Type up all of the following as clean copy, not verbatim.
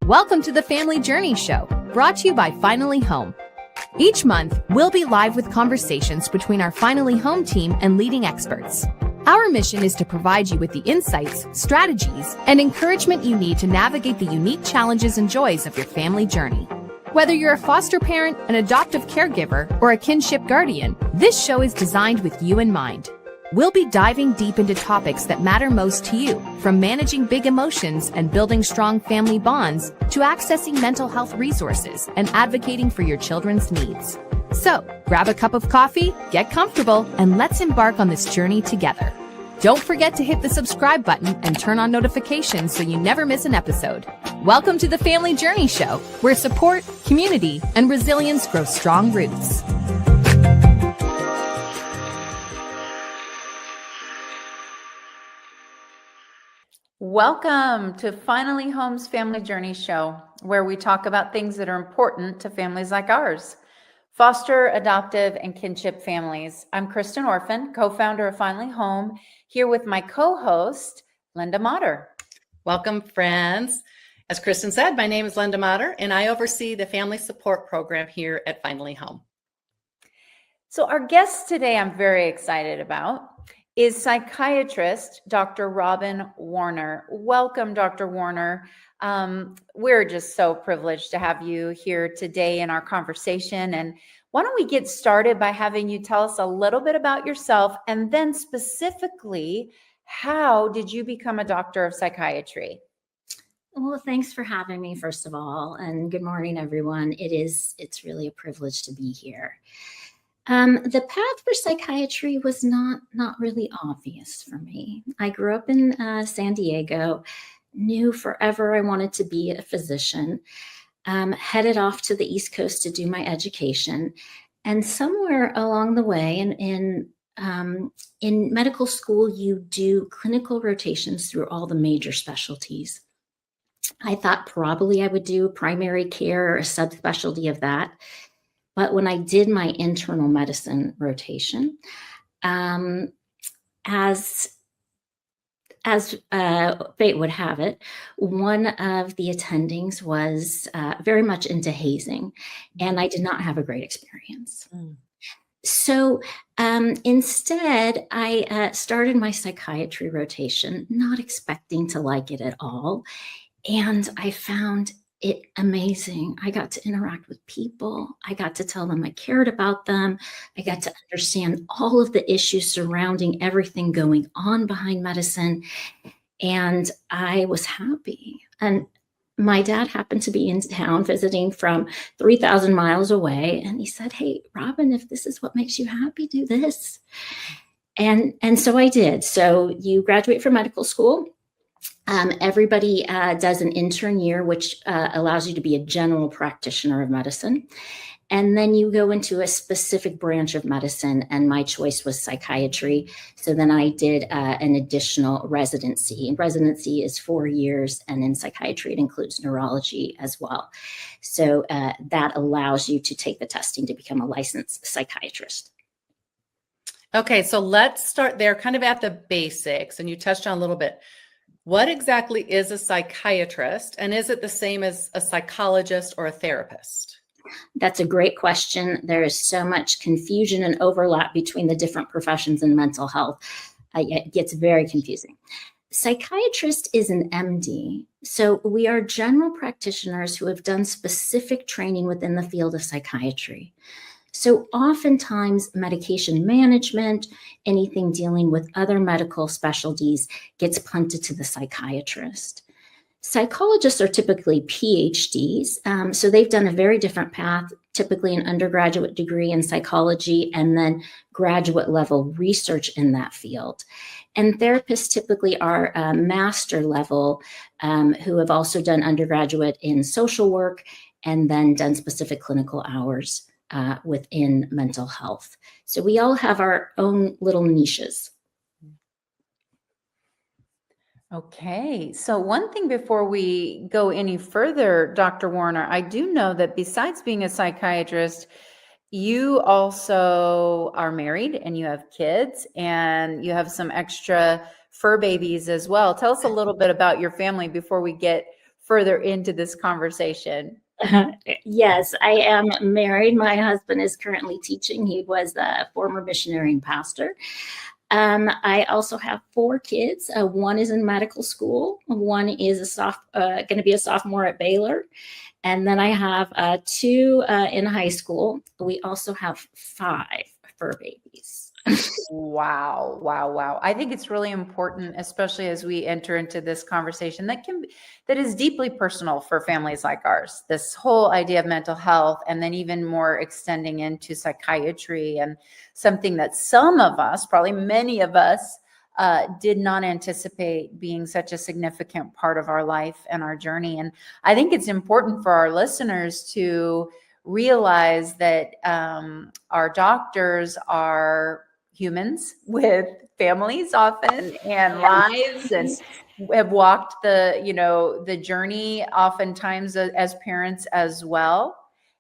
Welcome to the Family Journey Show, brought to you by Finally Home. Each month, we'll be live with conversations between our Finally Home team and leading experts. Our mission is to provide you with the insights, strategies, and encouragement you need to navigate the unique challenges and joys of your family journey. Whether you're a foster parent, an adoptive caregiver, or a kinship guardian, this show is designed with you in mind. We'll be diving deep into topics that matter most to you, from managing big emotions and building strong family bonds to accessing mental health resources and advocating for your children's needs. So, grab a cup of coffee, get comfortable, and let's embark on this journey together. Don't forget to hit the subscribe button and turn on notifications so you never miss an episode. Welcome to the Family Journey Show, where support, community, and resilience grow strong roots. Welcome to Finally Home's Family Journey Show, where we talk about things that are important to families like ours. Foster, adoptive, and kinship families. I'm Kristen Orphan, co-founder of Finally Home, here with my co-host, Linda Motter. Welcome, friends. As Kristen said, my name is Linda Motter, and I oversee the family support program here at Finally Home. So our guest today I'm very excited about is psychiatrist Dr. Robin Warner. Welcome, Dr. Warner. We're just so privileged to have you here today in our conversation. And why don't we get started by having you tell us a little bit about yourself, and then specifically, how did you become a doctor of psychiatry? Well, thanks for having me, first of all, and good morning, everyone. It's really a privilege to be here. The path for psychiatry was not really obvious for me. I grew up in San Diego, knew forever I wanted to be a physician, headed off to the East Coast to do my education. And somewhere along the way in medical school, you do clinical rotations through all the major specialties. I thought probably I would do primary care or a subspecialty of that. But when I did my internal medicine rotation, as fate would have it, one of the attendings was very much into hazing, and I did not have a great experience. So instead, I started my psychiatry rotation, not expecting to like it at all. And I found it amazing. I got to interact with people. I got to tell them I cared about them. I got to understand all of the issues surrounding everything going on behind medicine. And I was happy. And my dad happened to be in town visiting from 3,000 miles away. And he said, "Hey, Robin, if this is what makes you happy, do this." And so I did. So you graduate from medical school. Everybody does an intern year, which allows you to be a general practitioner of medicine. And then you go into a specific branch of medicine, and my choice was psychiatry. So then I did an additional residency. And residency is 4 years, and in psychiatry, it includes neurology as well. So that allows you to take the testing to become a licensed psychiatrist. Okay, so let's start there kind of at the basics, and you touched on a little bit. What exactly is a psychiatrist, and is it the same as a psychologist or a therapist? That's a great question. There is so much confusion and overlap between the different professions in mental health. It gets very confusing. Psychiatrist is an MD. So we are general practitioners who have done specific training within the field of psychiatry. So oftentimes medication management, anything dealing with other medical specialties gets punted to the psychiatrist. Psychologists are typically PhDs, so they've done a very different path, typically an undergraduate degree in psychology and then graduate level research in that field. And therapists typically are master level who have also done undergraduate in social work and then done specific clinical hours within mental health. So we all have our own little niches. Okay, so one thing before we go any further, Dr. Warner, I do know that besides being a psychiatrist, you also are married and you have kids and you have some extra fur babies as well. Tell us a little bit about your family before we get further into this conversation. Yes, I am married. My husband is currently teaching. He was a former missionary and pastor. I also have 4 kids. One is in medical school. One is going to be a sophomore at Baylor. And then I have 2 in high school. We also have 5 fur babies. Wow, wow, wow. I think it's really important, especially as we enter into this conversation that is deeply personal for families like ours. This whole idea of mental health, and then even more extending into psychiatry, and something that some of us, probably many of us, did not anticipate being such a significant part of our life and our journey. And I think it's important for our listeners to realize that our doctors are humans with families often and lives, and have walked the journey oftentimes as parents as well,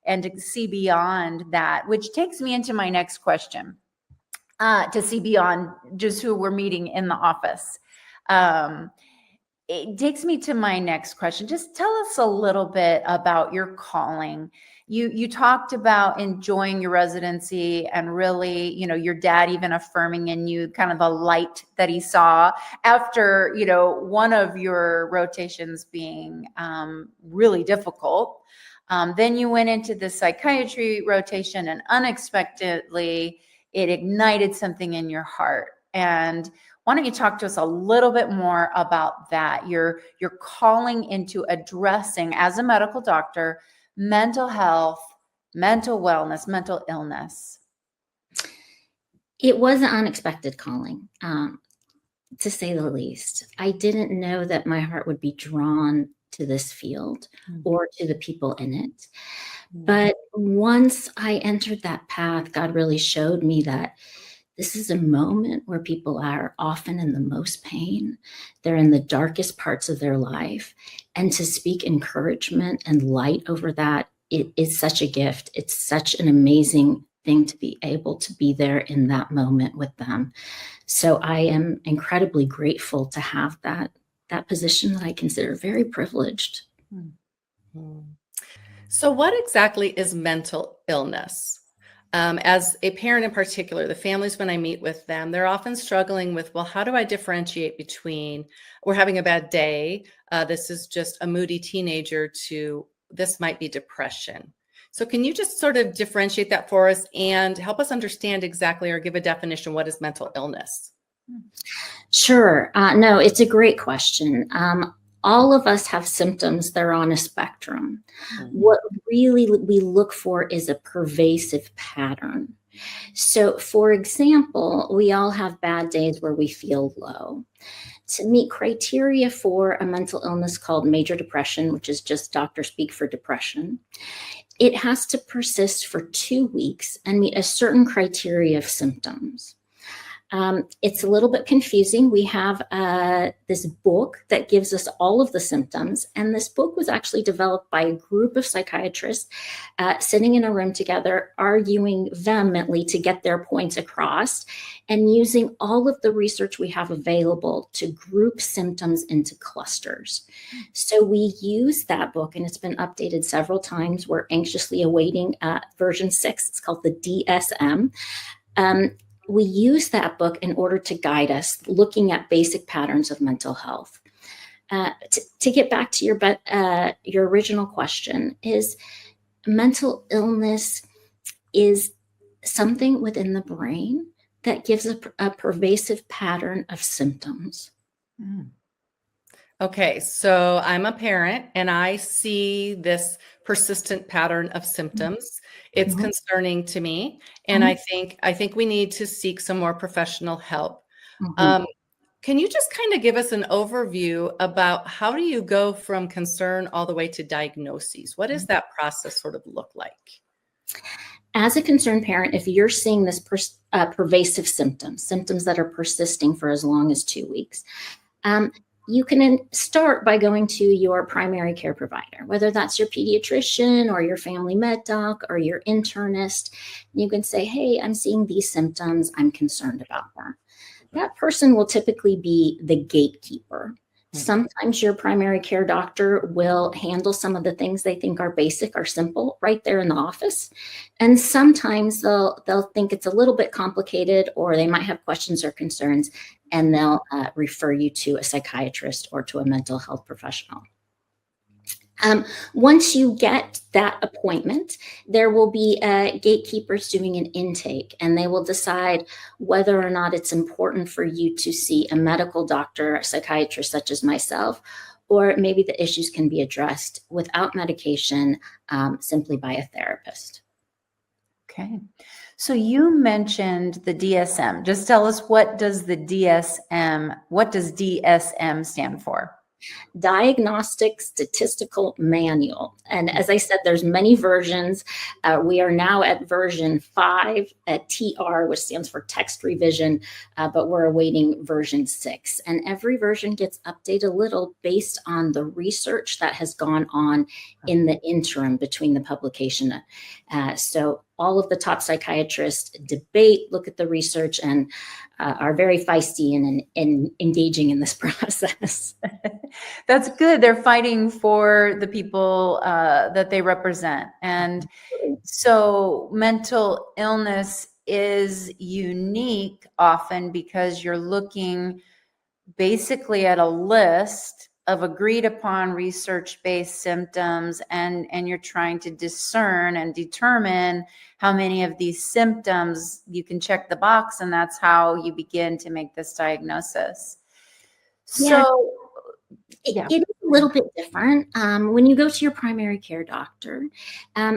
and to see beyond that, which takes me into my next question, to see beyond just who we're meeting in the office. It takes me to my next question. Just tell us a little bit about your calling. You talked about enjoying your residency, and really, your dad even affirming in you kind of the light that he saw after, one of your rotations being really difficult. Then you went into the psychiatry rotation, and unexpectedly, it ignited something in your heart. And why don't you talk to us a little bit more about that? You're calling into addressing, as a medical doctor, mental health, mental wellness, mental illness. It was an unexpected calling, to say the least. I didn't know that my heart would be drawn to this field or to the people in it. But once I entered that path, God really showed me that this is a moment where people are often in the most pain. They're in the darkest parts of their life. And to speak encouragement and light over that, it is such a gift. It's such an amazing thing to be able to be there in that moment with them. So I am incredibly grateful to have that position that I consider very privileged. So what exactly is mental illness? As a parent in particular, the families, when I meet with them, they're often struggling with, well, how do I differentiate between we're having a bad day, this is just a moody teenager, to this might be depression. So can you just sort of differentiate that for us and help us understand exactly, or give a definition, what is mental illness? Sure. No, it's a great question. All of us have symptoms that are on a spectrum. What really we look for is a pervasive pattern. So, for example, we all have bad days where we feel low. To meet criteria for a mental illness called major depression, which is just doctor speak for depression, it has to persist for 2 weeks and meet a certain criteria of symptoms. It's a little bit confusing. We have this book that gives us all of the symptoms. And this book was actually developed by a group of psychiatrists sitting in a room together, arguing vehemently to get their points across, and using all of the research we have available to group symptoms into clusters. So we use that book, and it's been updated several times. We're anxiously awaiting version 6. It's called the DSM. We use that book in order to guide us, looking at basic patterns of mental health. To get back to your original question, is mental illness is something within the brain that gives a pervasive pattern of symptoms. Okay, so I'm a parent and I see this persistent pattern of symptoms. It's concerning to me, and I think we need to seek some more professional help. Can you just kind of give us an overview about how do you go from concern all the way to diagnoses? What does that process sort of look like? As a concerned parent, if you're seeing this pervasive symptoms that are persisting for as long as 2 weeks, you can start by going to your primary care provider, whether that's your pediatrician or your family med doc or your internist. You can say, hey, I'm seeing these symptoms. I'm concerned about them. That person will typically be the gatekeeper. Sometimes your primary care doctor will handle some of the things they think are basic or simple right there in the office. And sometimes they'll think it's a little bit complicated, or they might have questions or concerns, and they'll refer you to a psychiatrist or to a mental health professional. Once you get that appointment, there will be gatekeepers doing an intake, and they will decide whether or not it's important for you to see a medical doctor, a psychiatrist such as myself, or maybe the issues can be addressed without medication, simply by a therapist. Okay. So you mentioned the DSM. Just tell us, what does DSM stand for? Diagnostic Statistical Manual. And as I said, there's many versions. We are now at version 5 at TR, which stands for text revision, but we're awaiting version 6. And every version gets updated a little based on the research that has gone on in the interim between the publication. So all of the top psychiatrists debate, look at the research, and are very feisty and engaging in this process. That's good. They're fighting for the people that they represent. And so mental illness is unique often because you're looking basically at a list of agreed upon research-based symptoms, and you're trying to discern and determine how many of these symptoms you can check the box, and that's how you begin to make this diagnosis. Yeah. So It is a little bit different. When you go to your primary care doctor,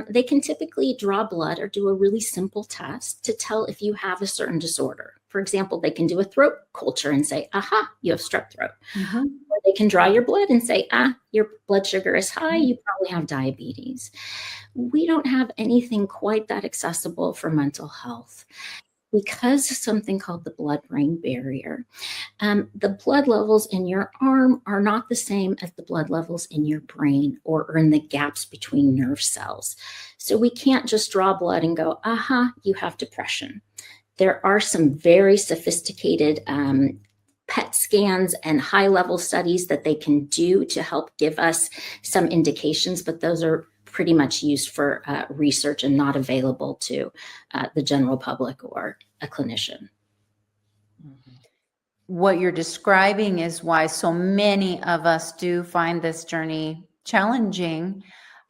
they can typically draw blood or do a really simple test to tell if you have a certain disorder. For example, they can do a throat culture and say, aha, you have strep throat. Or they can draw your blood and say, your blood sugar is high, you probably have diabetes. We don't have anything quite that accessible for mental health, because of something called the blood-brain barrier. The blood levels in your arm are not the same as the blood levels in your brain or in the gaps between nerve cells. So we can't just draw blood and go, aha, you have depression. There are some very sophisticated PET scans and high-level studies that they can do to help give us some indications, but those are pretty much used for research and not available to the general public or a clinician. What you're describing is why so many of us do find this journey challenging,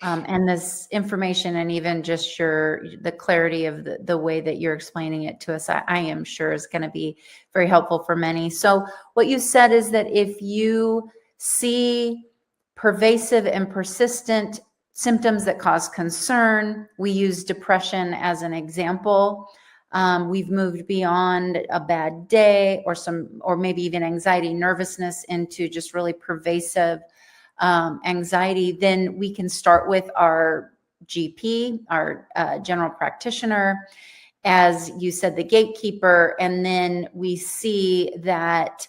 and this information, and even just the clarity of the way that you're explaining it to us, I am sure is going to be very helpful for many. So what you said is that if you see pervasive and persistent symptoms that cause concern, we use depression as an example. We've moved beyond a bad day or maybe even anxiety, nervousness, into just really pervasive anxiety. Then we can start with our GP, our general practitioner, as you said, the gatekeeper, and then we see that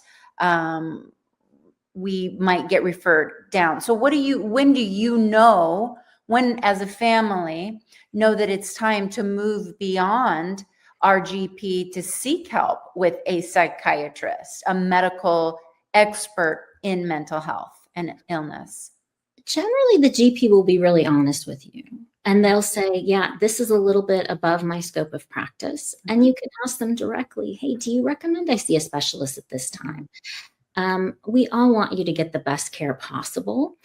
we might get referred down. So when do you know, when as a family know that it's time to move beyond our GP to seek help with a psychiatrist, a medical expert in mental health and illness? Generally, the GP will be really honest with you, and they'll say, yeah, this is a little bit above my scope of practice. And you can ask them directly, hey, do you recommend I see a specialist at this time? We all want you to get the best care possible.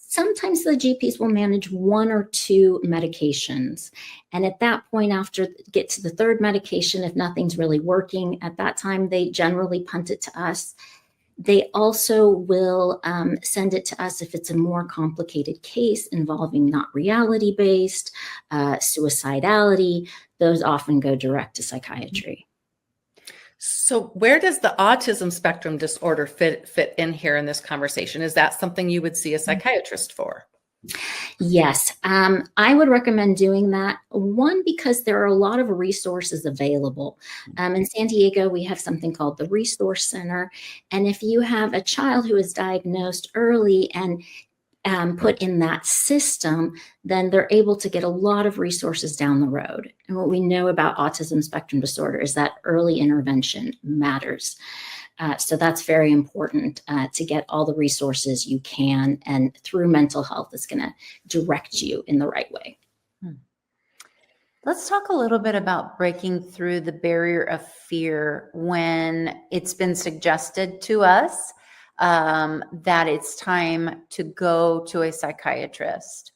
Sometimes the GPs will manage 1 or 2 medications. And at that point, after get to the 3rd medication, if nothing's really working at that time, they generally punt it to us. They also will send it to us if it's a more complicated case involving not reality-based, suicidality. Those often go direct to psychiatry. So where does the autism spectrum disorder fit in here in this conversation? Is that something you would see a psychiatrist for? Yes, I would recommend doing that. One, because there are a lot of resources available. In San Diego, we have something called the Resource Center. And if you have a child who is diagnosed early and put in that system, then they're able to get a lot of resources down the road. And what we know about autism spectrum disorder is that early intervention matters. So that's very important to get all the resources you can, and through mental health is going to direct you in the right way. Let's talk a little bit about breaking through the barrier of fear when it's been suggested to us that it's time to go to a psychiatrist.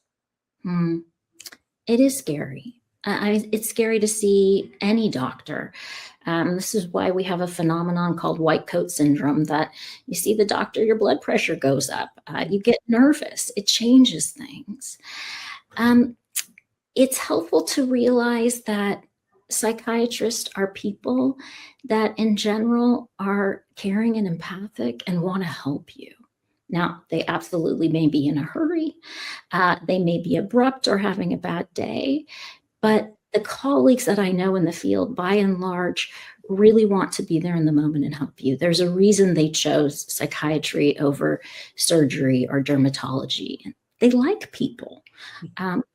It is scary. It's scary to see any doctor. This is why we have a phenomenon called white coat syndrome, that you see the doctor, your blood pressure goes up, you get nervous, it changes things. It's helpful to realize that psychiatrists are people that in general are caring and empathic and want to help you. Now, they absolutely may be in a hurry. They may be abrupt or having a bad day, but the colleagues that I know in the field, by and large, really want to be there in the moment and help you. There's a reason they chose psychiatry over surgery or dermatology. They like people.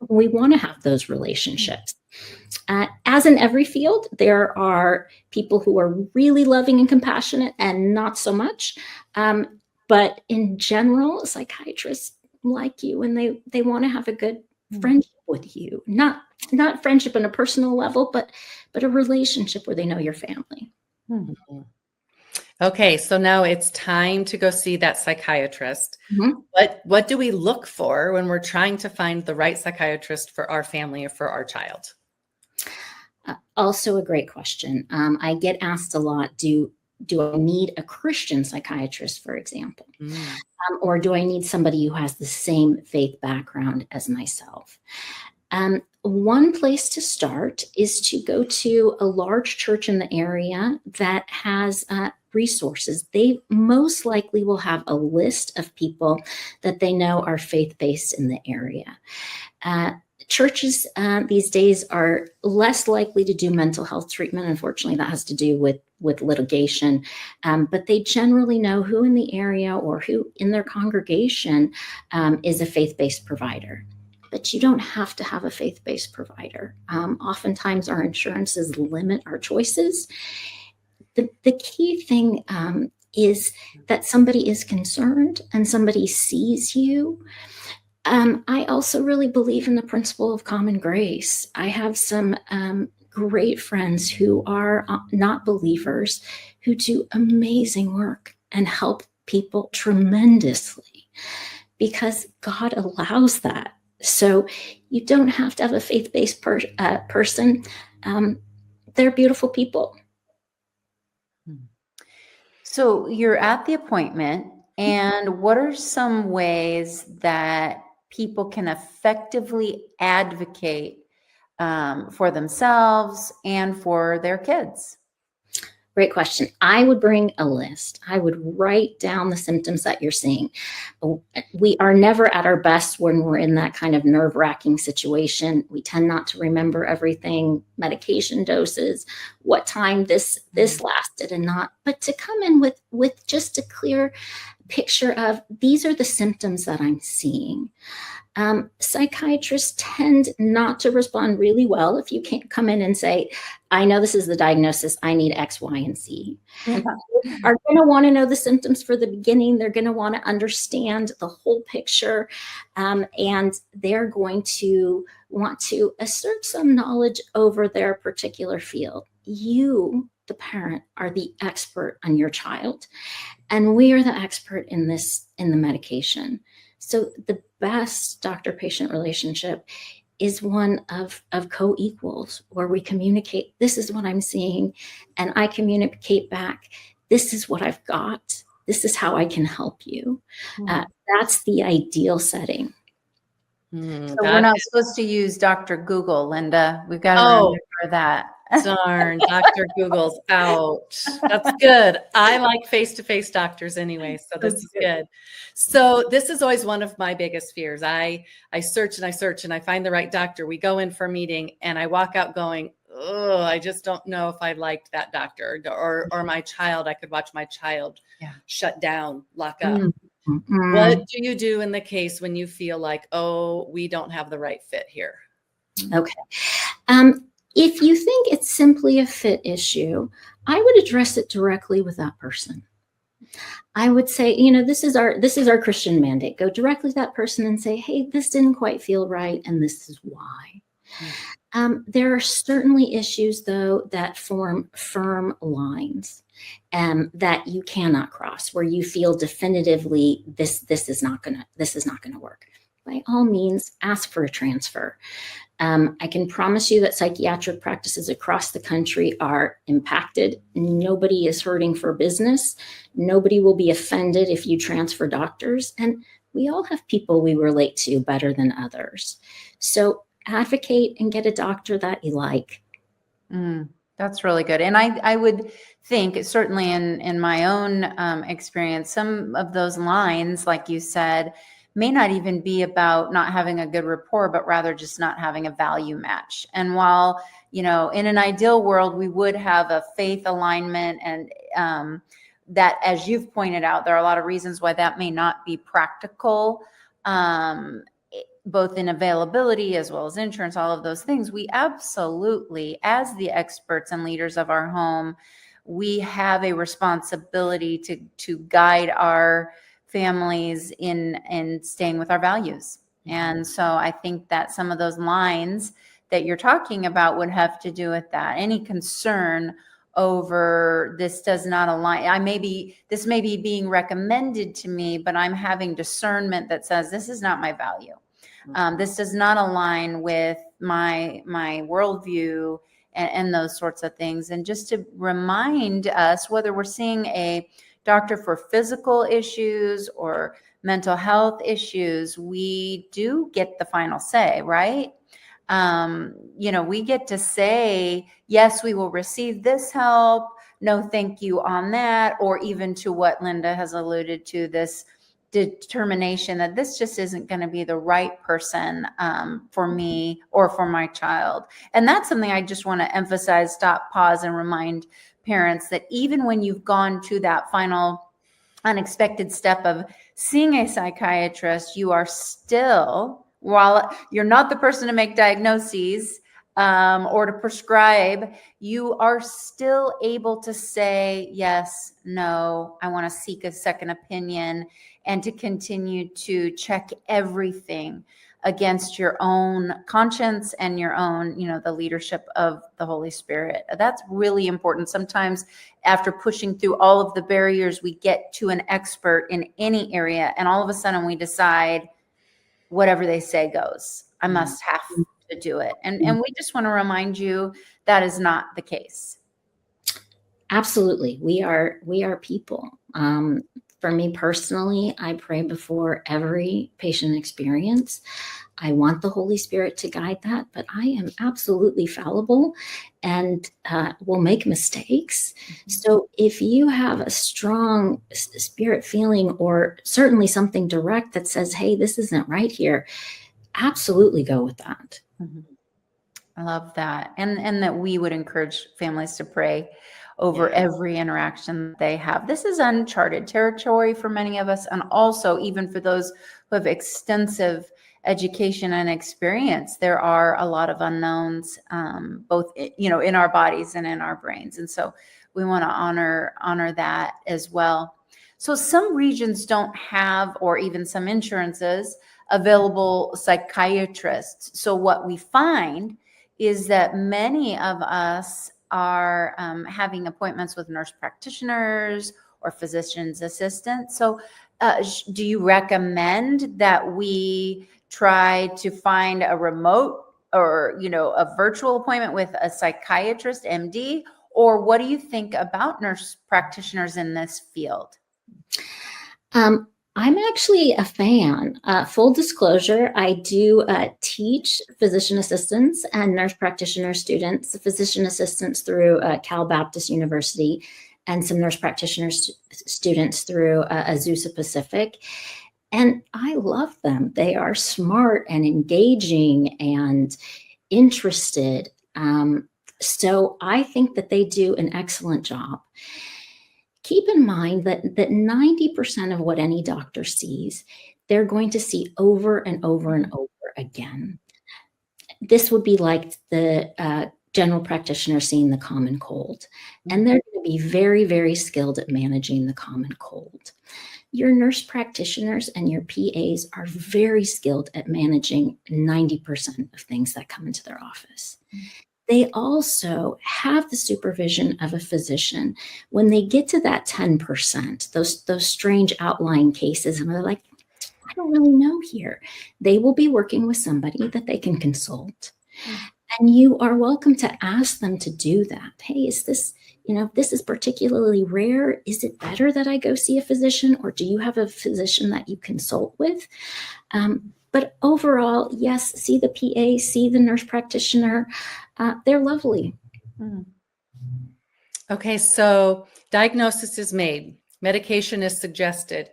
We want to have those relationships. As in every field, there are people who are really loving and compassionate and not so much. But in general, psychiatrists like you, and they want to have a good friendship with you. Not friendship on a personal level, but a relationship where they know your family. Okay, so now it's time to go see that psychiatrist. Mhm. What do we look for when we're trying to find the right psychiatrist for our family or for our child? Also a great question. I get asked a lot, do I need a Christian psychiatrist, for example? Or do I need somebody who has the same faith background as myself? One place to start is to go to a large church in the area that has resources. They most likely will have a list of people that they know are faith-based in the area. Churches these days are less likely to do mental health treatment. Unfortunately, that has to do with litigation. But they generally know who in the area or who in their congregation is a faith-based provider. But you don't have to have a faith-based provider. Oftentimes our insurances limit our choices. The key thing is that somebody is concerned and somebody sees you. I also really believe in the principle of common grace. I have some great friends who are not believers who do amazing work and help people tremendously because God allows that. So you don't have to have a faith-based person. They're beautiful people. So you're at the appointment, and what are some ways that people can effectively advocate for themselves and for their kids? Great question. I would bring a list. I would write down the symptoms that you're seeing. We are never at our best when we're in that kind of nerve-wracking situation. We tend not to remember everything, medication doses, what time this lasted and not, but to come in with just a clear picture of these are the symptoms that I'm seeing. Psychiatrists tend not to respond really well if you can't come in and say, I know this is the diagnosis, I need X, Y, and Z. They are going to want to know the symptoms for the beginning. They're going to want to understand the whole picture. And they're going to want to assert some knowledge over their particular field. You, the parent, are the expert on your child. And we are the expert in the medication. So the best doctor-patient relationship is one of co-equals, where we communicate, this is what I'm seeing, and I communicate back, this is what I've got, this is how I can help you. That's the ideal setting. So we're not supposed to use Dr. Google, Linda. We've got to remember that. Darn, Dr. Google's out. That's good. I like face-to-face doctors anyway, so this is good. So this is always one of my biggest fears. I search and I search and I find the right doctor. We go in for a meeting and I walk out going, oh, I just don't know if I liked that doctor or my child. I could watch my child shut down, lock up. What do you do in the case when you feel like, oh, we don't have the right fit here? Okay. If you think it's simply a fit issue, I would address it directly with that person. I would say, this is our Christian mandate. Go directly to that person and say, hey, this didn't quite feel right, and this is why. There are certainly issues, though, that form firm lines that you cannot cross, where you feel definitively this is not gonna work. By all means, ask for a transfer. I can promise you that psychiatric practices across the country are impacted. Nobody is hurting for business. Nobody will be offended if you transfer doctors. And we all have people we relate to better than others. So advocate and get a doctor that you like. That's really good. And I would think, certainly in my own experience, some of those lines, like you said, may not even be about not having a good rapport, but rather just not having a value match. And while, in an ideal world, we would have a faith alignment, and that, as you've pointed out, there are a lot of reasons why that may not be practical, both in availability as well as insurance, all of those things. We absolutely, as the experts and leaders of our home, we have a responsibility to guide our families in staying with our values. And so I think that some of those lines that you're talking about would have to do with that. Any concern over this does not align. This may be being recommended to me, but I'm having discernment that says this is not my value. This does not align with my worldview and those sorts of things. And just to remind us, whether we're seeing a doctor for physical issues or mental health issues, we do get the final say, right? We get to say, yes, we will receive this help. No, thank you on that. Or even to what Linda has alluded to, this determination that this just isn't going to be the right person for me or for my child. And that's something I just want to emphasize, stop, pause, and remind parents that even when you've gone to that final unexpected step of seeing a psychiatrist, you are still, while you're not the person to make diagnoses or to prescribe, you are still able to say, yes, no, I want to seek a second opinion, and to continue to check everything against your own conscience and your own, the leadership of the Holy Spirit. That's really important. Sometimes after pushing through all of the barriers, we get to an expert in any area, and all of a sudden we decide whatever they say goes. I must have to do it. And we just want to remind you that is not the case. Absolutely. We are people. For me personally, I pray before every patient experience. I want the Holy Spirit to guide that, but I am absolutely fallible and will make mistakes. So if you have a strong spirit feeling, or certainly something direct that says, hey, this isn't right here, absolutely go with that. I love that. And that we would encourage families to pray over every interaction they have. This is uncharted territory for many of us, and also even for those who have extensive education and experience. There are a lot of unknowns, both in our bodies and in our brains, and so we want to honor that as well. So some regions don't have, or even some insurances, available psychiatrists. So what we find is that many of us are having appointments with nurse practitioners or physician's assistants. So do you recommend that we try to find a remote or, a virtual appointment with a psychiatrist, MD? Or what do you think about nurse practitioners in this field? I'm actually a fan. Full disclosure, I do teach physician assistants and nurse practitioner students, physician assistants through Cal Baptist University, and some nurse practitioner students through Azusa Pacific. And I love them. They are smart and engaging and interested. So I think that they do an excellent job. Keep in mind that 90% of what any doctor sees, they're going to see over and over and over again. This would be like the general practitioner seeing the common cold, and they're going to be very, very skilled at managing the common cold. Your nurse practitioners and your PAs are very skilled at managing 90% of things that come into their office. They also have the supervision of a physician. When they get to that 10%, those strange outlying cases, and they're like, I don't really know here, they will be working with somebody that they can consult. And you are welcome to ask them to do that. Hey, is this, if this is particularly rare, is it better that I go see a physician, or do you have a physician that you consult with? But overall, yes, see the PA, see the nurse practitioner. They're lovely. Okay, so diagnosis is made, medication is suggested.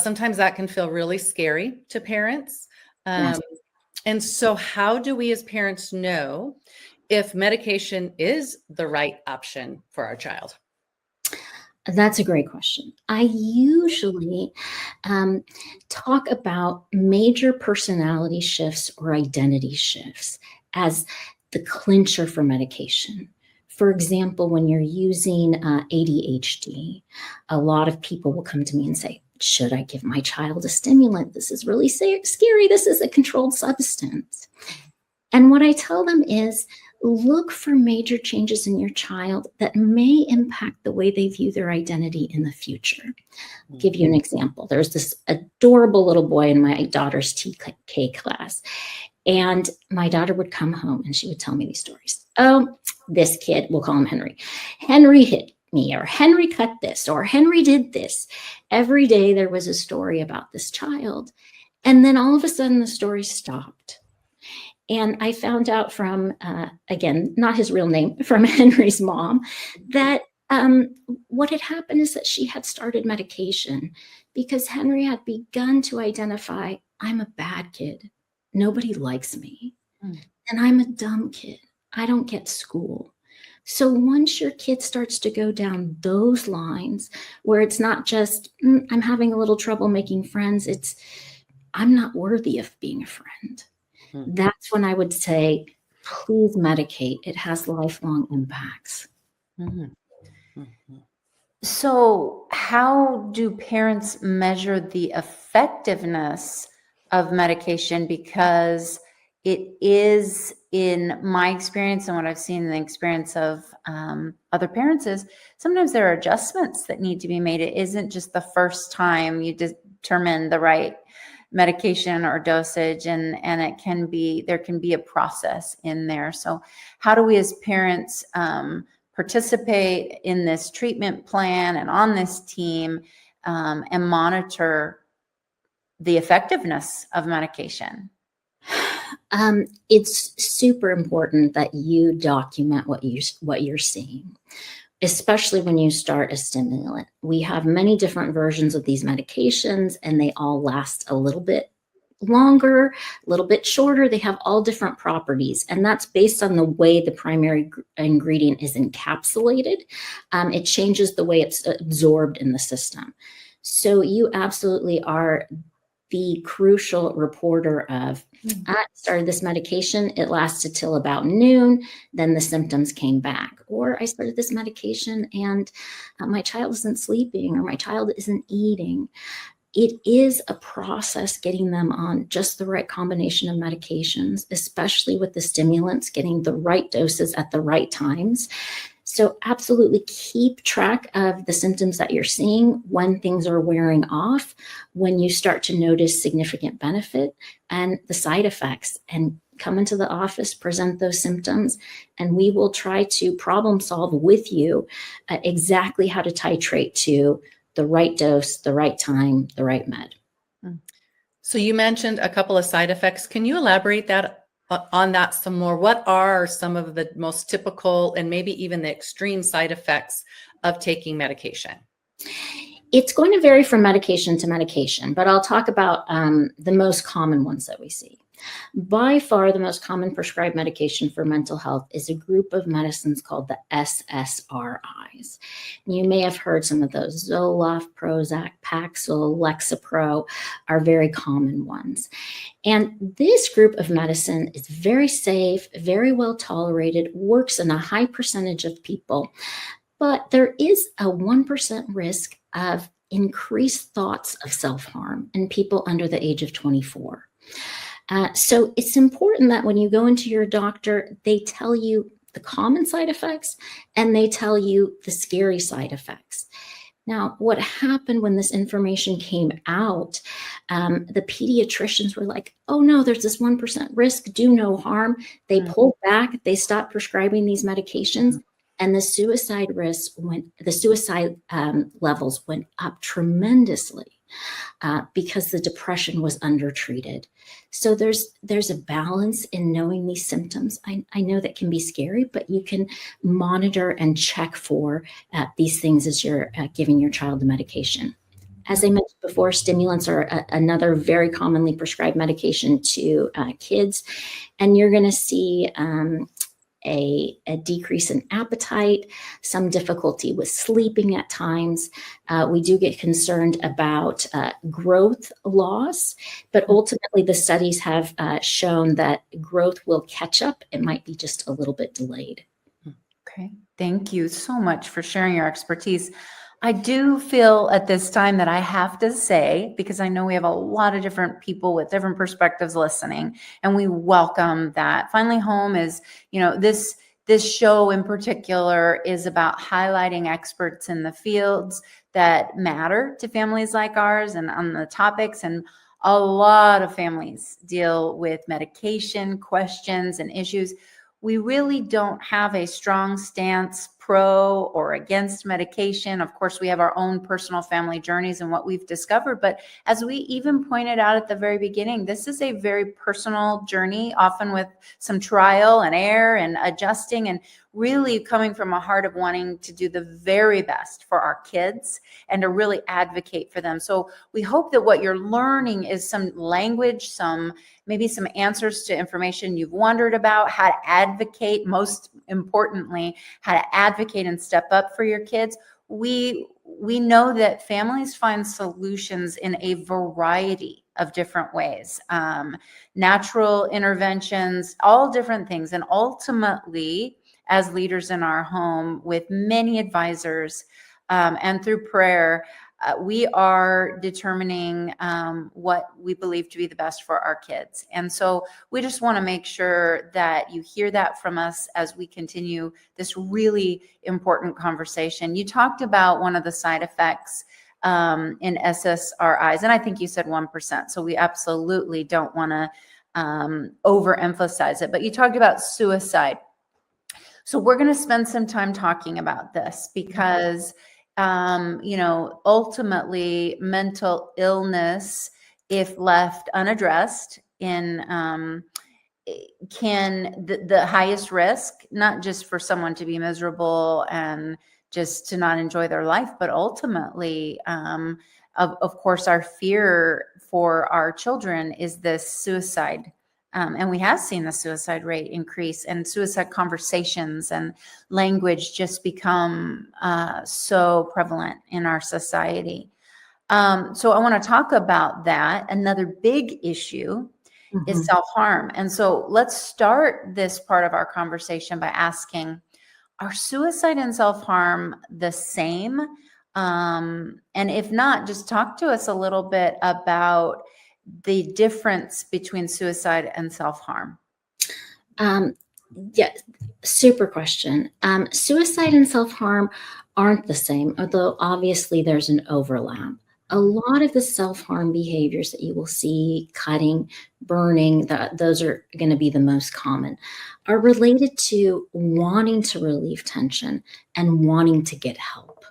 Sometimes that can feel really scary to parents. Yes. And so how do we as parents know if medication is the right option for our child? That's a great question. I usually talk about major personality shifts or identity shifts as the clincher for medication. For example, when you're using ADHD, a lot of people will come to me and say, should I give my child a stimulant? This is really scary. This is a controlled substance. And what I tell them is, look for major changes in your child that may impact the way they view their identity in the future. I'll give you an example. There's this adorable little boy in my daughter's TK class. And my daughter would come home and she would tell me these stories. Oh, this kid, we'll call him Henry. Henry hit me, or Henry cut this, or Henry did this. Every day there was a story about this child. And then all of a sudden the story stopped. And I found out from, again, not his real name, from Henry's mom, that what had happened is that she had started medication because Henry had begun to identify, I'm a bad kid. Nobody likes me. And I'm a dumb kid. I don't get school. So once your kid starts to go down those lines where it's not just, I'm having a little trouble making friends, it's, I'm not worthy of being a friend. That's when I would say, please medicate. It has lifelong impacts. So how do parents measure the effectiveness of medication? Because it is, in my experience and what I've seen in the experience of other parents, is sometimes there are adjustments that need to be made. It isn't just the first time you determine the right medication or dosage, and there can be a process in there. So how do we as parents participate in this treatment plan and on this team and monitor the effectiveness of medication? It's super important that you document what you're seeing, especially when you start a stimulant. We have many different versions of these medications, and they all last a little bit longer, a little bit shorter. They have all different properties, and that's based on the way the primary ingredient is encapsulated. It changes the way it's absorbed in the system. So you absolutely are the crucial reporter of, I started this medication, it lasted till about noon, then the symptoms came back. Or I started this medication and my child isn't sleeping, or my child isn't eating. It is a process getting them on just the right combination of medications, especially with the stimulants, getting the right doses at the right times. So absolutely keep track of the symptoms that you're seeing, when things are wearing off, when you start to notice significant benefit, and the side effects, and come into the office, present those symptoms, and we will try to problem solve with you exactly how to titrate to the right dose, the right time, the right med. So you mentioned a couple of side effects. Can you elaborate on that some more? What are some of the most typical and maybe even the extreme side effects of taking medication? It's going to vary from medication to medication, but I'll talk about the most common ones that we see. By far, the most common prescribed medication for mental health is a group of medicines called the SSRIs. You may have heard some of those. Zoloft, Prozac, Paxil, Lexapro are very common ones. And this group of medicine is very safe, very well tolerated, works in a high percentage of people, but there is a 1% risk of increased thoughts of self-harm in people under the age of 24. So it's important that when you go into your doctor, they tell you the common side effects and they tell you the scary side effects. Now, what happened when this information came out, the pediatricians were like, oh no, there's this 1% risk, do no harm. They pulled back, they stopped prescribing these medications, and the suicide levels went up tremendously. Because the depression was undertreated. So there's a balance in knowing these symptoms. I know that can be scary, but you can monitor and check for these things as you're giving your child the medication. As I mentioned before, stimulants are another very commonly prescribed medication to kids, and you're going to see a decrease in appetite, some difficulty with sleeping at times. We do get concerned about growth loss, but ultimately the studies have shown that growth will catch up. It might be just a little bit delayed. Okay, thank you so much for sharing your expertise. I do feel at this time that I have to say, because I know we have a lot of different people with different perspectives listening, and we welcome that. Finally Home is, this show in particular is about highlighting experts in the fields that matter to families like ours and on the topics. And a lot of families deal with medication questions and issues. We really don't have a strong stance pro or against medication. Of course, we have our own personal family journeys and what we've discovered. But as we even pointed out at the very beginning, this is a very personal journey, often with some trial and error and adjusting, and really coming from a heart of wanting to do the very best for our kids and to really advocate for them. So we hope that what you're learning is some language, maybe some answers to information you've wondered about, how to advocate, most importantly, how to advocate and step up for your kids. We know that families find solutions in a variety of different ways, natural interventions, all different things. And ultimately, as leaders in our home with many advisors and through prayer, we are determining what we believe to be the best for our kids. And so we just want to make sure that you hear that from us as we continue this really important conversation. You talked about one of the side effects in SSRIs, and I think you said 1%. So we absolutely don't want to overemphasize it, but you talked about suicide. So we're going to spend some time talking about this because ultimately mental illness, if left unaddressed, can the highest risk, not just for someone to be miserable and just to not enjoy their life, but ultimately, of course, our fear for our children is this suicide. And we have seen the suicide rate increase, and suicide conversations and language just become so prevalent in our society. So I want to talk about that. Another big issue is self-harm. And so let's start this part of our conversation by asking, are suicide and self-harm the same? And if not, just talk to us a little bit about the difference between suicide and self-harm. Yeah, super question. Suicide and self-harm aren't the same, although obviously there's an overlap. A lot of the self-harm behaviors that you will see, cutting, burning, those are going to be the most common, are related to wanting to relieve tension and wanting to get help.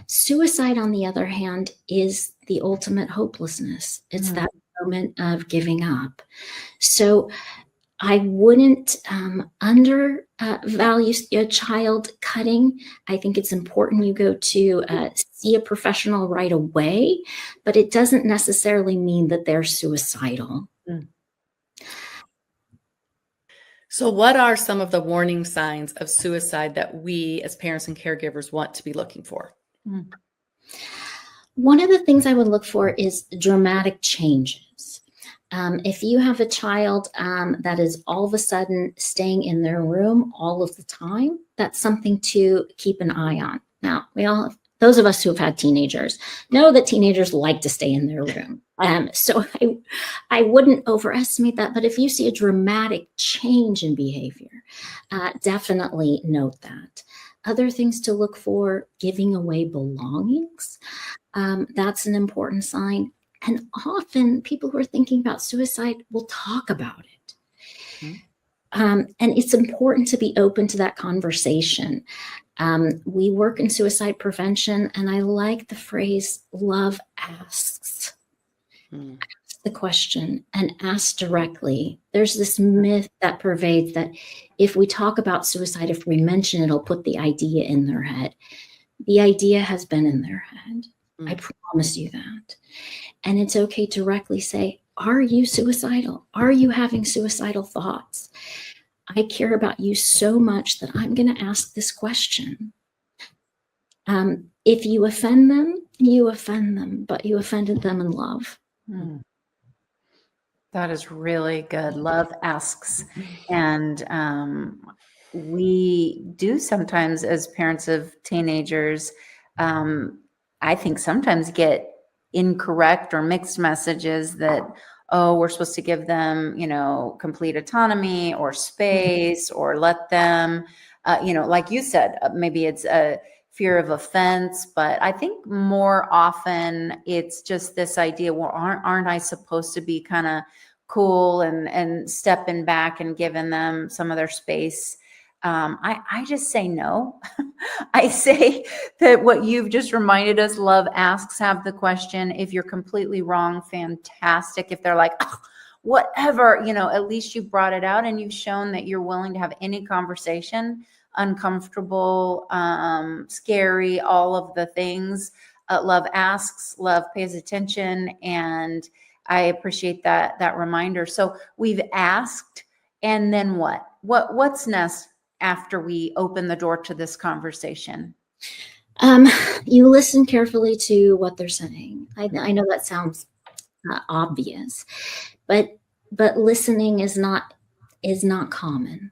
Suicide, on the other hand, is the ultimate hopelessness. It's that moment of giving up. So I wouldn't undervalue a child cutting. I think it's important you go to see a professional right away, but it doesn't necessarily mean that they're suicidal. Mm. So what are some of the warning signs of suicide that we as parents and caregivers want to be looking for? Mm. One of the things I would look for is dramatic changes. If you have a child that is all of a sudden staying in their room all of the time, that's something to keep an eye on. Now, those of us who have had teenagers know that teenagers like to stay in their room. So I wouldn't overestimate that. But if you see a dramatic change in behavior, definitely note that. Other things to look for: giving away belongings. That's an important sign. And often people who are thinking about suicide will talk about it. And it's important to be open to that conversation. We work in suicide prevention, and I like the phrase love asks. Ask the question and ask directly. There's this myth that pervades that if we talk about suicide, if we mention it, it'll put the idea in their head. The idea has been in their head. I promise you that. And it's okay to directly say, are you suicidal? Are you having suicidal thoughts? I care about you so much that I'm going to ask this question. If you offend them, you offend them, but you offended them in love. Mm. That is really good. Love asks. And we do sometimes, as parents of teenagers, I think sometimes get incorrect or mixed messages that, oh, we're supposed to give them, complete autonomy or space, or let them, like you said, maybe it's a fear of offense, but I think more often it's just this idea, well, aren't I supposed to be kind of cool and stepping back and giving them some of their space? I just say no. I say that what you've just reminded us, love asks, have the question. If you're completely wrong, fantastic. If they're like, oh, whatever, at least you brought it out and you've shown that you're willing to have any conversation, uncomfortable, scary, all of the things. Love asks, love pays attention. And I appreciate that reminder. So we've asked, and then what? What's next after we open the door to this conversation? You listen carefully to what they're saying. I know that sounds obvious, but listening is not common.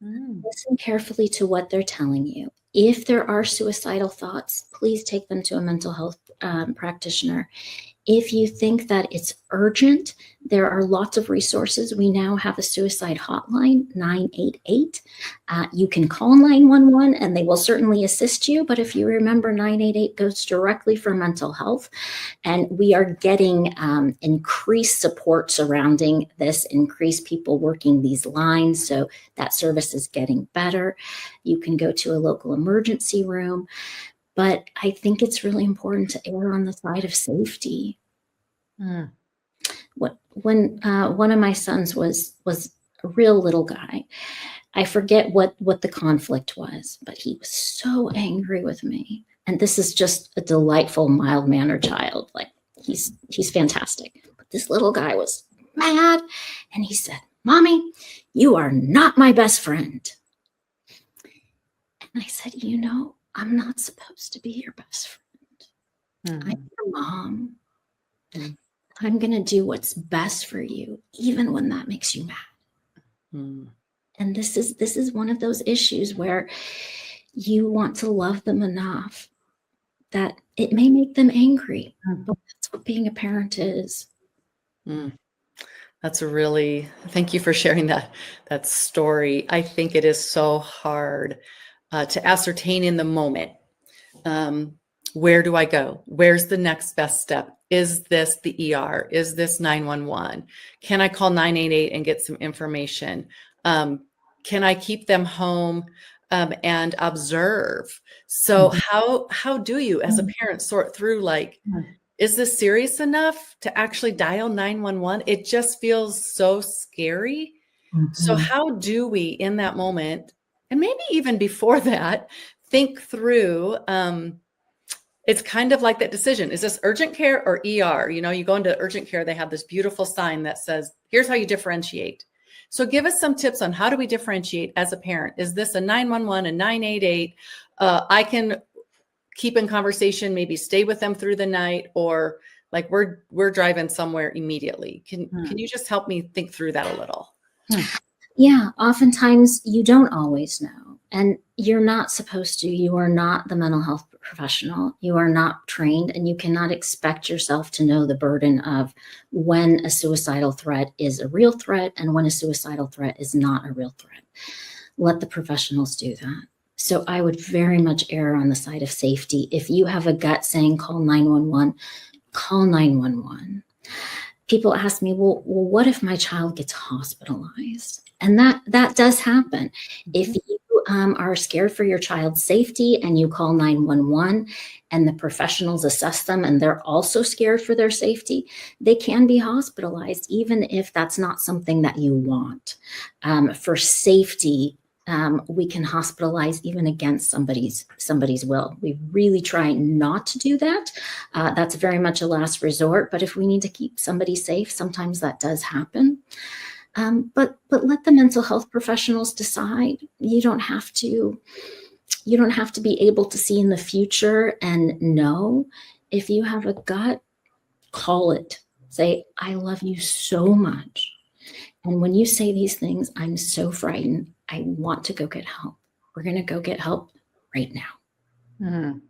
Listen carefully to what they're telling you. If there are suicidal thoughts, please take them to a mental health practitioner. If you think that it's urgent, there are lots of resources. We now have a suicide hotline, 988. You can call 911 and they will certainly assist you. But if you remember, 988 goes directly for mental health. And we are getting increased support surrounding this, increased people working these lines. So that service is getting better. You can go to a local emergency room. But I think it's really important to err on the side of safety. When one of my sons was a real little guy, I forget what the conflict was, but he was so angry with me. And this is just a delightful, mild-mannered child. Like he's fantastic. But this little guy was mad, and he said, "Mommy, you are not my best friend." And I said, I'm not supposed to be your best friend. I'm your mom. I'm going to do what's best for you, even when that makes you mad. And this is one of those issues where you want to love them enough that it may make them angry. But that's what being a parent is. That's thank you for sharing that story. I think it is so hard to ascertain in the moment. Where do I go? Where's the next best step? Is this the ER? Is this 911? Can I call 988 and get some information? Can I keep them home and observe? So how do you, as a parent, sort through is this serious enough to actually dial 911? It just feels so scary. So how do we, in that moment, and maybe even before that, think through it's kind of like that decision. Is this urgent care or ER? You know, you go into urgent care, they have this beautiful sign that says, here's how you differentiate. So give us some tips on how do we differentiate as a parent? Is this a 911, a 988? I can keep in conversation, maybe stay with them through the night, or like we're driving somewhere immediately. Can you just help me think through that a little? Yeah, oftentimes you don't always know, and you're not supposed to. You are not the mental health professional. You are not trained, and you cannot expect yourself to know the burden of when a suicidal threat is a real threat and when a suicidal threat is not a real threat. Let the professionals do that. So I would very much err on the side of safety. If you have a gut saying call 911, call 911. People ask me, well, what if my child gets hospitalized? And that does happen. If you are scared for your child's safety and you call 911 and the professionals assess them and they're also scared for their safety, they can be hospitalized, even if that's not something that you want. For safety, we can hospitalize even against somebody's will. We really try not to do that. That's very much a last resort. But if we need to keep somebody safe, sometimes that does happen. But let the mental health professionals decide. You don't have to be able to see in the future and know. If you have a gut, call it. Say, I love you so much. And when you say these things, I'm so frightened. I want to go get help. We're going to go get help right now.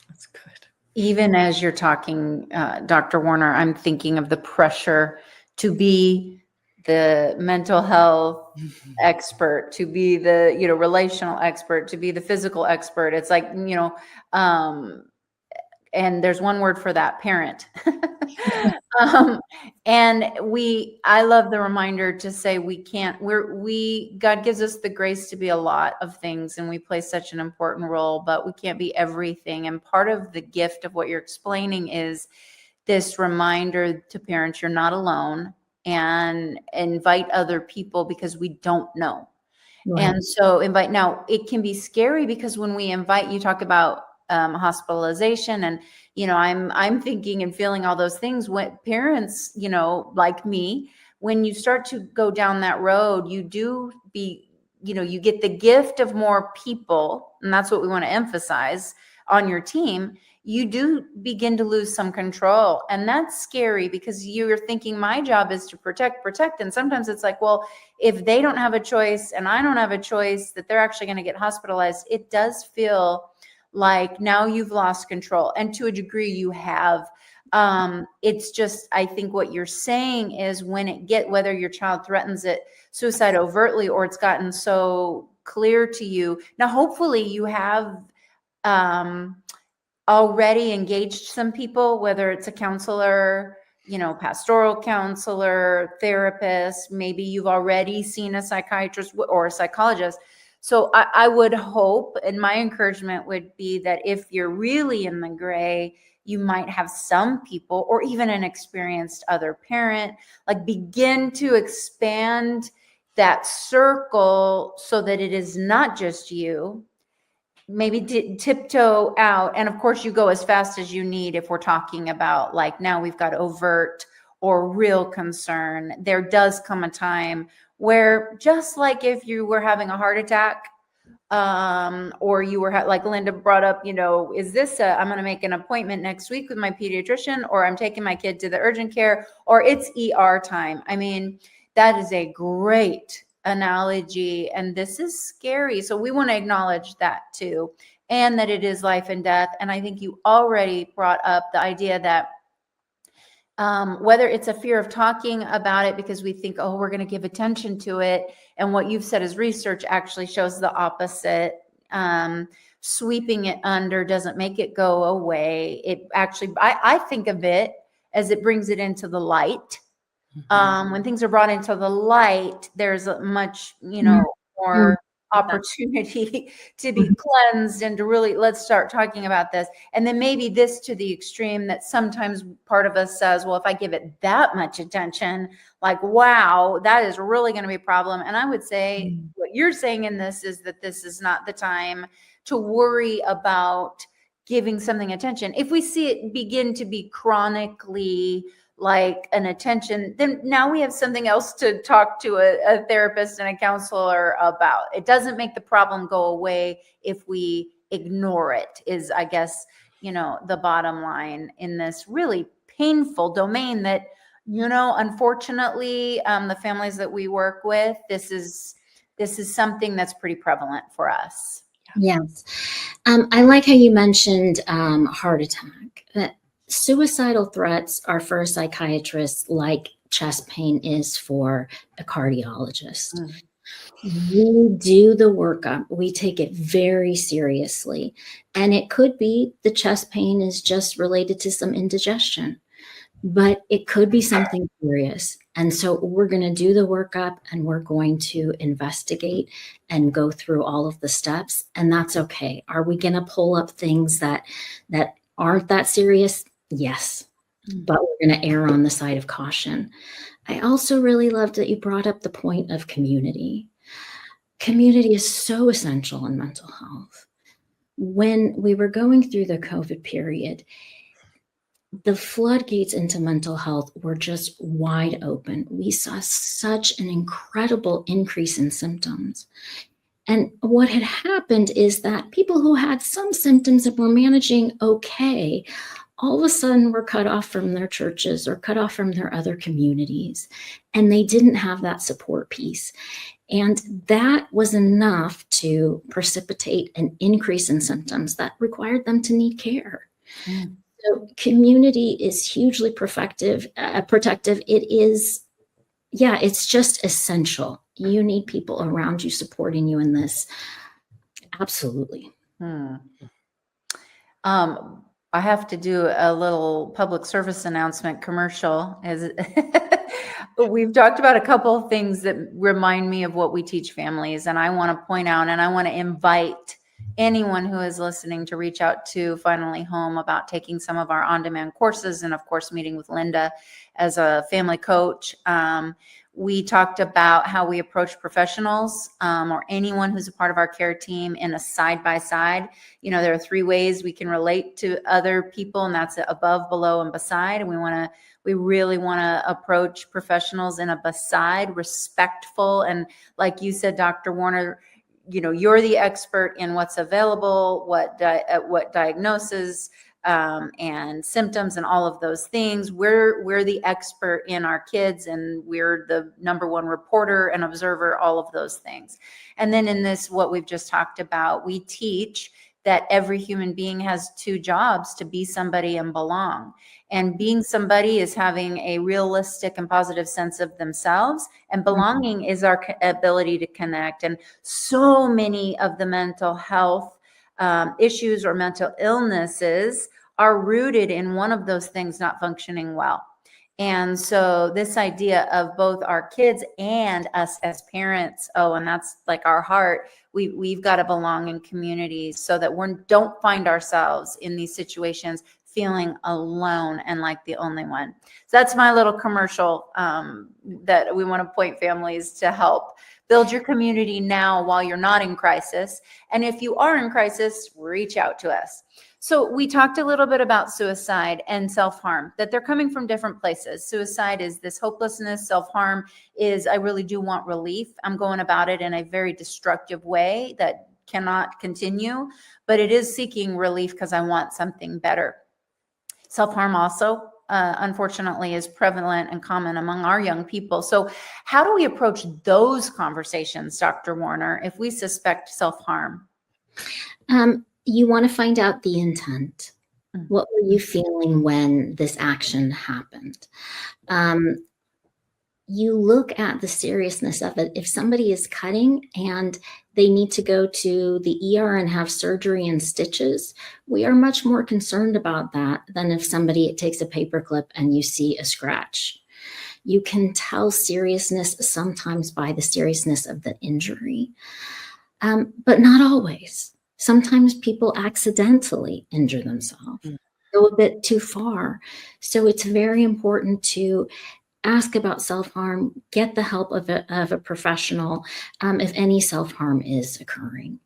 That's good. Even as you're talking, Dr. Warner, I'm thinking of the pressure to be the mental health expert, to be the, relational expert, to be the physical expert. It's like, and there's one word for that, parent. And I love the reminder to say God gives us the grace to be a lot of things, and we play such an important role, but we can't be everything. And part of the gift of what you're explaining is this reminder to parents, you're not alone, and invite other people because we don't know. Right. And so now it can be scary because when we invite, you talk about hospitalization, and I'm thinking and feeling all those things when parents, like me, when you start to go down that road, you get the gift of more people, and that's what we want to emphasize on your team. You do begin to lose some control, and that's scary because you're thinking my job is to protect, and sometimes it's like, well, if they don't have a choice and I don't have a choice, that they're actually going to get hospitalized. It does feel like now you've lost control, and to a degree you have. It's just, I think what you're saying is whether your child threatens it suicide overtly or it's gotten so clear to you. Now, hopefully you have already engaged some people, whether it's a counselor, pastoral counselor, therapist, maybe you've already seen a psychiatrist or a psychologist. So I would hope, and my encouragement would be that if you're really in the gray, you might have some people or even an experienced other parent, like begin to expand that circle so that it is not just you. Maybe tiptoe out. And of course you go as fast as you need. If we're talking about like, now we've got overt or real concern, there does come a time where, just like if you were having a heart attack, or you were like Linda brought up, is this I'm going to make an appointment next week with my pediatrician, or I'm taking my kid to the urgent care, or it's ER time. I mean, that is a great analogy, and this is scary. So we want to acknowledge that too, and that it is life and death. And I think you already brought up the idea that whether it's a fear of talking about it because we think, oh, we're going to give attention to it. And what you've said is research actually shows the opposite. Sweeping it under doesn't make it go away. It actually, I think of it as it brings it into the light. When things are brought into the light, there's a much, more opportunity to be cleansed and to really, let's start talking about this. And then maybe this to the extreme that sometimes part of us says, well, if I give it that much attention, like, wow, that is really going to be a problem. And I would say what you're saying in this is that this is not the time to worry about giving something attention. If we see it begin to be chronically like an attention, then now we have something else to talk to a therapist and a counselor about. It doesn't make the problem go away if we ignore it, is, I guess, the bottom line in this really painful domain that, unfortunately, the families that we work with, this is something that's pretty prevalent for us. Yes. I like how you mentioned heart attack. Suicidal threats are for a psychiatrist like chest pain is for a cardiologist. We do the workup. We take it very seriously. And it could be the chest pain is just related to some indigestion, but it could be something serious. And so we're going to do the workup and we're going to investigate and go through all of the steps. And that's okay. Are we going to pull up things that aren't that serious? Yes. But we're going to err on the side of caution. I also really loved that you brought up the point of community. Community is so essential in mental health. When we were going through the COVID period, the floodgates into mental health were just wide open. We saw such an incredible increase in symptoms. And what had happened is that people who had some symptoms and were managing okay, all of a sudden were cut off from their churches or cut off from their other communities. And they didn't have that support piece. And that was enough to precipitate an increase in symptoms that required them to need care. So community is hugely protective. It is, it's just essential. You need people around you supporting you in this. Absolutely. I have to do a little public service announcement commercial. We've talked about a couple of things that remind me of what we teach families. And I want to point out, and I want to invite anyone who is listening to reach out to Finally Home about taking some of our on-demand courses, and of course, meeting with Linda as a family coach. We talked about how we approach professionals or anyone who's a part of our care team in a side-by-side. There are 3 ways we can relate to other people, and that's above, below, and beside. And we really want to approach professionals in a beside, respectful, and like you said, Dr. Warner, you're the expert in what's available, what diagnosis and symptoms and all of those things. We're the expert in our kids, and we're the number one reporter and observer, all of those things. And then in this, what we've just talked about, we teach that every human being has 2 jobs: to be somebody and belong. And being somebody is having a realistic and positive sense of themselves, and belonging is our ability to connect. And so many of the mental health issues or mental illnesses are rooted in one of those things not functioning well. And so this idea of both our kids and us as parents, and that's like our heart, we've got to belong in communities so that we don't find ourselves in these situations feeling alone and like the only one. So that's my little commercial that we want to point families to help build your community now while you're not in crisis. And if you are in crisis, reach out to us. So we talked a little bit about suicide and self-harm, that they're coming from different places. Suicide is this hopelessness. Self-harm is, I really do want relief. I'm going about it in a very destructive way that cannot continue, but it is seeking relief because I want something better. Self-harm also, unfortunately, is prevalent and common among our young people. So how do we approach those conversations, Dr. Warner, if we suspect self-harm? You want to find out the intent. What were you feeling when this action happened? You look at the seriousness of it. If somebody is cutting and they need to go to the ER and have surgery and stitches, we are much more concerned about that than if somebody takes a paperclip and you see a scratch. You can tell seriousness sometimes by the seriousness of the injury, but not always. Sometimes people accidentally injure themselves, go a bit too far. So it's very important to ask about self-harm, get the help of a professional if any self-harm is occurring.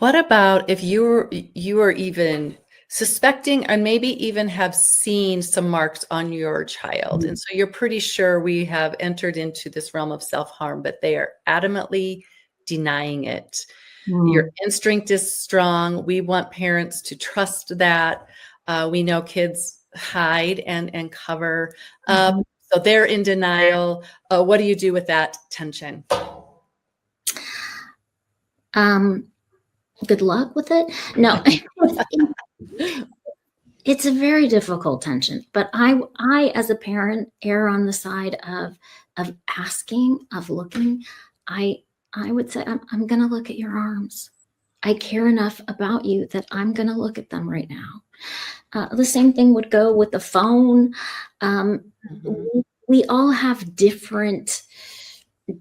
What about if you are even suspecting and maybe even have seen some marks on your child, and so you're pretty sure we have entered into this realm of self-harm, but they are adamantly denying it. Your instinct is strong. We want parents to trust that. We know kids hide and cover up, so they're in denial. What do you do with that tension? Good luck with it. No, it's a very difficult tension, but I as a parent err on the side of asking, of looking. I would say, I'm going to look at your arms. I care enough about you that I'm going to look at them right now. The same thing would go with the phone. We all have different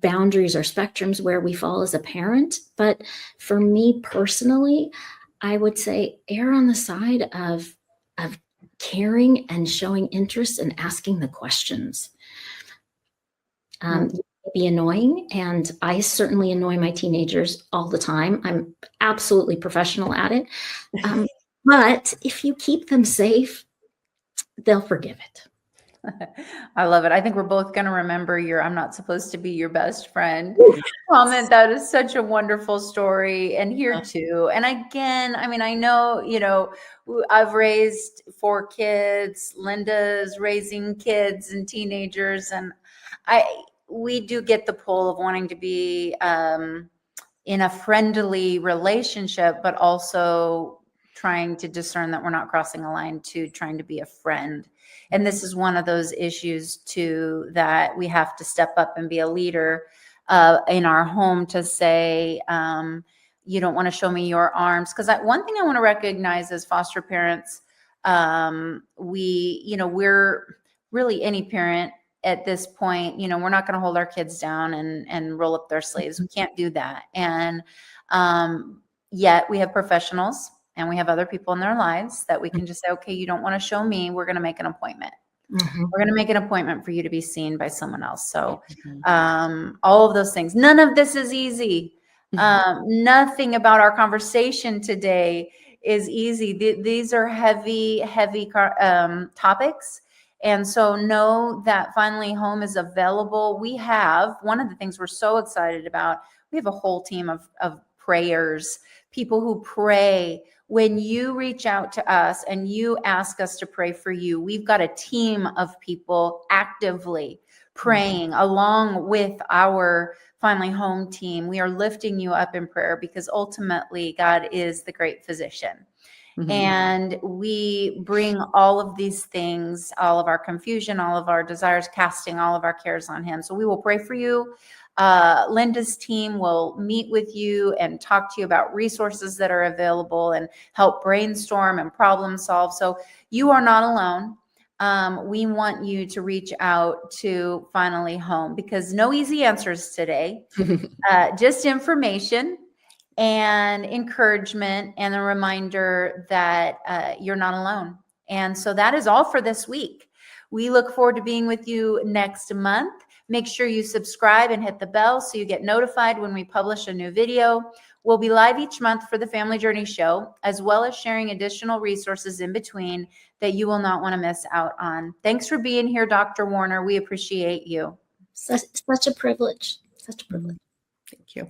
boundaries or spectrums where we fall as a parent. But for me personally, I would say err on the side of caring and showing interest and asking the questions. It may be annoying, and I certainly annoy my teenagers all the time. I'm absolutely professional at it. But if you keep them safe, they'll forgive it. I love it. I think we're both going to remember your "I'm not supposed to be your best friend" comment. That is such a wonderful story. And here too. And again, I mean, I know, I've raised 4 kids. Linda's raising kids and teenagers. And we do get the pull of wanting to be in a friendly relationship, but also trying to discern that we're not crossing a line to trying to be a friend. And this is one of those issues too, that we have to step up and be a leader in our home to say, you don't want to show me your arms. Because one thing I want to recognize as foster parents, we're really any parent at this point, we're not going to hold our kids down and roll up their sleeves. We can't do that. And yet we have professionals and we have other people in their lives that we can just say, okay, you don't want to show me. We're going to make an appointment. We're going to make an appointment for you to be seen by someone else. So all of those things, none of this is easy. Nothing about our conversation today is easy. These are heavy topics. And so know that Finally Home is available. We have, one of the things we're so excited about, we have a whole team of prayers, people who pray. When you reach out to us and you ask us to pray for you, we've got a team of people actively praying along with our Finally Home team. We are lifting you up in prayer because ultimately God is the great physician. And we bring all of these things, all of our confusion, all of our desires, casting all of our cares on him. So we will pray for you. Linda's team will meet with you and talk to you about resources that are available and help brainstorm and problem solve. So you are not alone. We want you to reach out to Finally Home because no easy answers today, just information and encouragement and a reminder that you're not alone. And so that is all for this week. We look forward to being with you next month. Make sure you subscribe and hit the bell so you get notified when we publish a new video. We'll be live each month for the Family Journey Show, as well as sharing additional resources in between that you will not want to miss out on. Thanks for being here, Dr. Warner. We appreciate you. Such a privilege. Such a privilege. Thank you.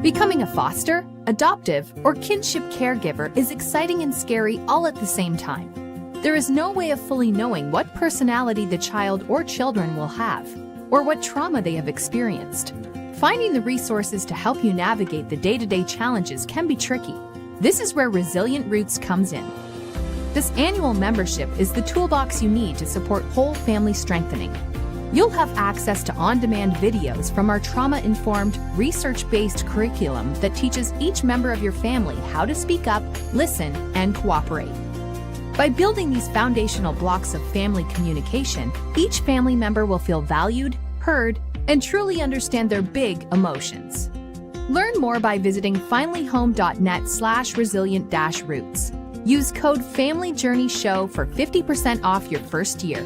Becoming a foster, adoptive, or kinship caregiver is exciting and scary all at the same time. There is no way of fully knowing what personality the child or children will have, or what trauma they have experienced. Finding the resources to help you navigate the day-to-day challenges can be tricky. This is where Resilient Roots comes in. This annual membership is the toolbox you need to support whole family strengthening. You'll have access to on-demand videos from our trauma-informed, research-based curriculum that teaches each member of your family how to speak up, listen, and cooperate. By building these foundational blocks of family communication, each family member will feel valued, heard, and truly understand their big emotions. Learn more by visiting finallyhome.net/resilient-roots. Use code FamilyJourneyShow for 50% off your first year.